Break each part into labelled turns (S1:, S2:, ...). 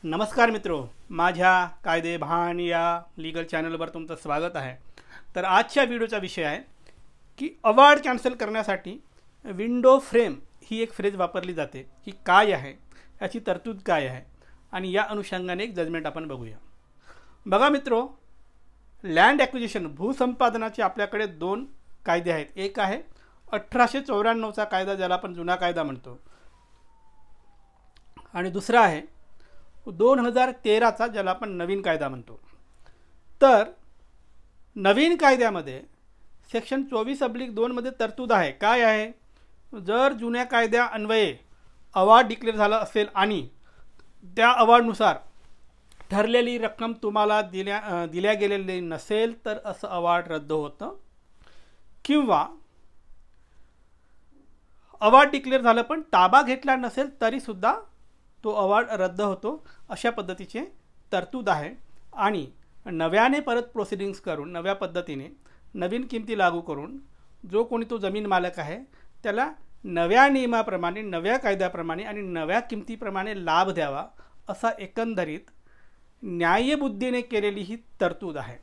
S1: नमस्कार मित्रो, माझ्या कायदे भान या लीगल चॅनलवर तुमचं स्वागत आहे। तर आजच्या व्हिडिओचा विषय आहे की अवॉर्ड कॅन्सल करण्यासाठी विंडो फ्रेम ही एक फ्रेज वापरली जाते। ही काय आहे, याची तरतूद काय आहे आणि या अनुषंगाने एक जजमेंट आपण बघूया। बघा मित्रो, लँड ॲक्विजिशन भूसंपादनाचे आपल्याकडे दोन कायदे आहेत। एक आहे 1894चा कायदा, ज्याला आपण जुना कायदा म्हणतो, आणि दुसरा आहे 2013चा, ज्याला आपण नवीन कायदा म्हणतो। तर नवीन कायद्यामध्ये सेक्शन 24/2 मध्ये तरतूद आहे। काय आहे? जर जुन्या कायद्या अन्वये अवॉर्ड डिक्लेअर झाला असेल आणि त्या अवॉर्डनुसार ठरलेली रक्कम तुम्हाला दिल्या गेलेली नसेल तर असं अवॉर्ड रद्द होतं, किंवा अवॉर्ड डिक्लेअर झालं पण ताबा घेतला नसेल तरी सुद्धा तो अवॉर्ड रद्द होतो। अशा पद्धतीचे तरतूद आहे। आणि नव्याने परत प्रोसिडिंग्स करून, नव्या पद्धतीने नवीन किमती लागू करून जो कोणी तो जमीन मालक आहे त्याला नव्या नियमाप्रमाणे, नव्या कायद्याप्रमाणे आणि नव्या किमतीप्रमाणे लाभ द्यावा, असा एकंदरीत न्यायबुद्धीने केलेली ही तरतूद आहे।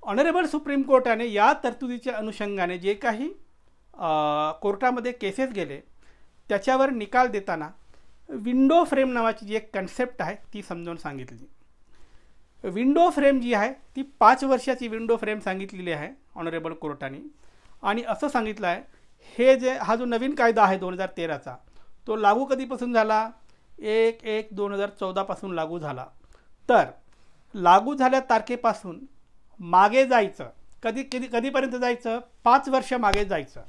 S1: ऑनरेबल सुप्रीम कोर्टाने या तरतुदीच्या अनुषंगाने जे काही कोर्टामध्ये केसेस गेले त्याच्यावर निकाल देताना विंडो फ्रेम नावाची जी एक कन्सेप्ट आहे ती समजावून सांगितली। विंडो फ्रेम जी आहे ती 5 वर्षाची विंडो फ्रेम सांगितलेली आहे ऑनरेबल कोर्टाने। आणि असं सांगितलं आहे, हा जो नवीन कायदा आहे 2013चा, तो लागू कधीपासून झाला? 1/1/2014 पासून लागू झाला। तर लागू झाल्या तारखेपासून मागे जायचं, कधीपर्यंत जायचं? 5 वर्ष मागे जायचं।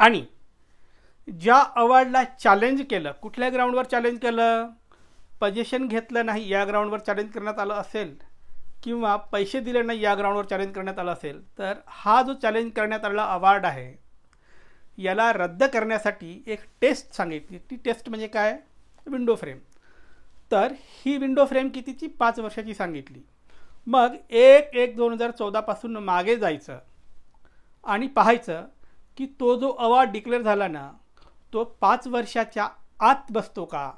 S1: आणि ज्या अवॉर्डला चॅलेंज केलं, कुठल्या ग्राउंडवर चॅलेंज केलं? पोझिशन घेतलं नाही या ग्राउंडवर चॅलेंज करण्यात आलं असेल, किंवा पैसे दिले नाही या ग्राउंडवर चॅलेंज करण्यात आलं असेल, तर हा जो चॅलेंज करण्यात आलेला अवॉर्ड आहे याला रद्द करण्यासाठी एक टेस्ट सांगितली। ती टेस्ट म्हणजे काय? Window frame. तर ही विंडो फ्रेम कितीची? 5 वर्षाची सांगितली। मग 1/1/2014 पासून मागे जायचं आणि पाहायचं की तो जो अवॉर्ड डिक्लेअर झाला ना, तो 5 वर्षाच्या आत बसतो का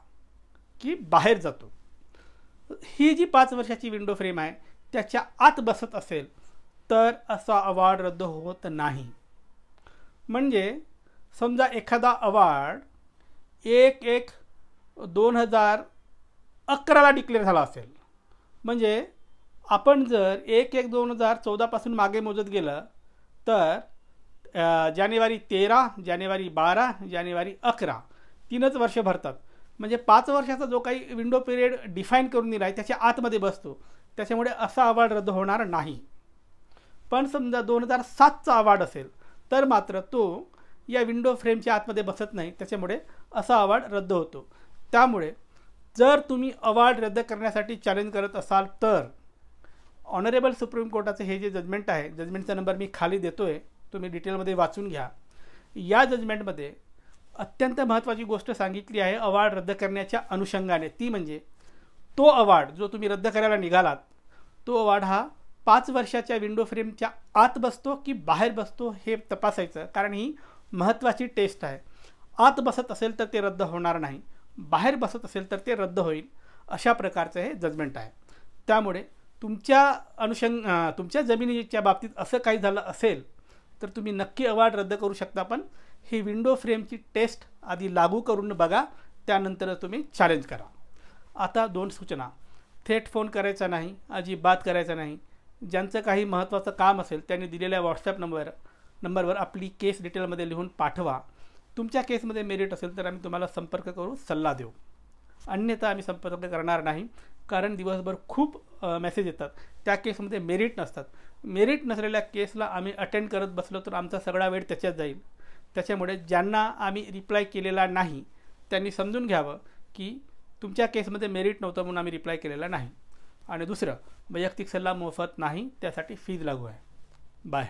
S1: की बाहेर जातो? ही जी 5 वर्षाची विंडो फ्रेम आहे त्याच्या आत बसत असेल तर असा अवॉर्ड रद्द होत नाही। म्हणजे समजा एखादा अवॉर्ड 1/1/2011ला डिक्लेअर झाला असेल, म्हणजे आपण जर 1/1/2014 पासून मागे मोजत गेलं तर जानेवारी 13, जानेवारी 12, जानेवारी 11 3च वर्ष भरतात। म्हणजे 5 वर्षाचा जो काही विंडो पिरियड डिफाईन करून दिला आहे त्याच्या आतमध्ये बसतो, त्याच्यामुळे असा अवॉर्ड रद्द होणार नाही। पण समजा 2007चा अवॉर्ड असेल तर मात्र तो या विंडो फ्रेमच्या आतमध्ये बसत नाही, त्याच्यामुळे असा अवॉर्ड रद्द होतो। त्यामुळे जर तुम्ही अवॉर्ड रद्द करण्यासाठी चॅलेंज करत असाल तर ऑनरेबल सुप्रीम कोर्टाचे हे जे जजमेंट आहे, जजमेंटचा नंबर मी खाली देतोय, तुम्ही डिटेलमध्ये वाचून घ्या। या जजमेंटमध्ये अत्यंत महत्त्वाची गोष्ट सांगितली आहे अवॉर्ड रद्द करण्याच्या अनुषंगाने। ती म्हणजे तो अवॉर्ड जो तुम्ही रद्द करायला निघालात, तो अवॉर्ड हा 5 वर्षाच्या विंडो फ्रेमच्या आत बसतो की बाहेर बसतो हे तपासायचं, कारण ही महत्त्वाची टेस्ट आहे। आत बसत असेल तर ते रद्द होणार नाही, बाहेर बसत असेल तर ते रद्द होईल। अशा प्रकारचं हे जजमेंट आहे। त्यामुळे तुमच्या जमिनीच्या बाबतीत असं काही झालं असेल तर तुम्ही नक्की अवॉर्ड रद्द करू शकता। पण ही विंडो फ्रेमची टेस्ट आधी लागू करून बघा, त्यानंतर तुम्ही चॅलेंज करा। आता 2 सूचना: थेट फोन करायचा नाही, अजिबात करायचा नाही। ज्यांचं काही महत्त्वाचं काम असेल त्यांनी दिलेल्या व्हॉट्सॲप नंबरवर आपली केस डिटेलमध्ये लिहून पाठवा। तुमच्या केसमध्ये मेरिट असेल तर आम्ही तुम्हाला संपर्क करू, सल्ला देऊ, अन्यथा आम्ही संपर्क करणार नाही। कारण दिवसभर खूप मेसेज येतात, त्या केसमध्ये मेरिट नसतात। मेरिट नसलेल्या केसला आम्ही अटेंड करत बसलो तर आमचा सगळा वेळ त्याच्यात जाईल। त्याच्यामुळे ज्यांना आम्ही रिप्लाय केलेला नाही त्यांनी समजून घ्यावं की तुमच्या केसमध्ये मेरिट नव्हतं म्हणून आम्ही रिप्लाय केलेला नाही। आणि दुसरं, वैयक्तिक सल्ला मोफत नाही, त्यासाठी फीज लागू आहे। बाय।